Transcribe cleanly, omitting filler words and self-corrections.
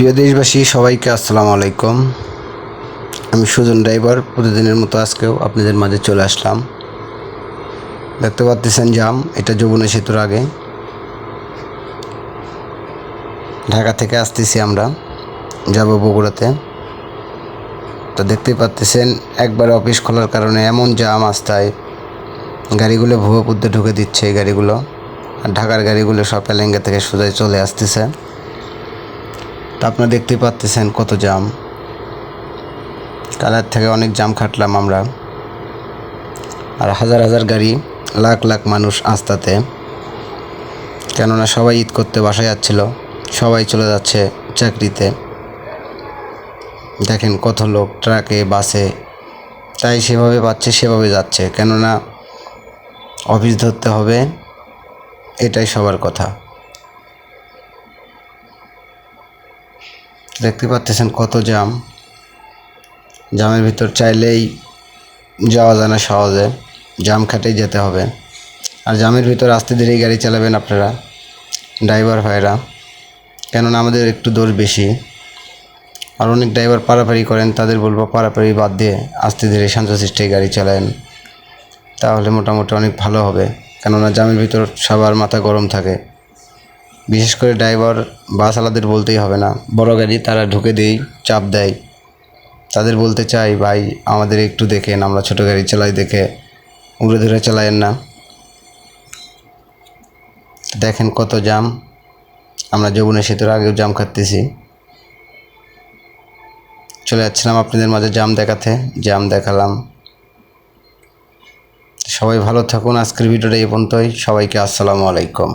প্রিয় দেশবাসী, সবাইকে আসসালামু আলাইকুম। আমি সুজন ড্রাইভার, প্রতিদিনের মতো আজকেও আপনাদের মাঝে চলে আসলাম। দেখতে পাচ্ছেন জাম, এটা যমুনা সেতুর আগে। ঢাকা থেকে আসতেছি আমরা, যাব বগুড়াতে। তো দেখতেই পাচ্ছেন একবার অফিস খোলার কারণে এমন জাম রাস্তায়, গাড়িগুলো ভুয়োপুদ্ধে ঢুকে দিচ্ছে এই গাড়িগুলো। আর ঢাকার গাড়িগুলো সব এলেঙ্গা থেকে সোজাই চলে আসতেছে। তো আপনারা দেখতেই পাচ্ছেন কত জাম। কালার থেকে অনেক জাম খাটলাম আমরা, আর হাজার হাজার গাড়ি, লাখ লাখ মানুষ আস্তাতে। কেননা সবাই ঈদ করতে বাসায় যাচ্ছিল, সবাই চলে যাচ্ছে চাকরিতে। দেখেন কত লোক ট্রাকে, বাসে, তাই সেভাবে পাচ্ছে সেভাবে যাচ্ছে, কেননা অফিস ধরতে হবে, এটাই সবার কথা। দেখতে পাচ্ছেন কত জাম। জামের ভিতর চাইলেই যাওয়া যায় না সহজে, জাম খাটেই যেতে হবে। আর জামের ভিতর আস্তে ধীরেই গাড়ি চালাবেন আপনারা ড্রাইভার ভাইরা, কেননা আমাদের একটু দোষ বেশি। আর অনেক ড্রাইভার পারাপারি করেন, তাদের বলবো পারাপারি বাদ দিয়ে আস্তে ধীরে শান্তশিষ্টে গাড়ি চালান, তাহলে মোটামুটি অনেক ভালো হবে। কেননা জামের ভিতর সবার মাথা গরম থাকে, বিশেষ করে ড্রাইভার বাসওয়ালাদের বলতেই হবে না, বড় গাড়ি তারা ঢুকে দেয়, চাপ দেয়। তাদের বলতে চাই, ভাই আমাদের একটু দেখেন, আমরা ছোটো গাড়ি চালাই, দেখে উড়ে ধরে চালায়েন না। দেখেন কত জাম। আমরা যমুনা সেতুর আগেও জাম খাটতেছি। চলে যাচ্ছিলাম আপনাদের মাঝে জাম দেখাতে, জাম দেখালাম। সবাই ভালো থাকুন। আজকের ভিডিওটা এই পর্যন্তই। সবাইকে আসসালামু আলাইকুম।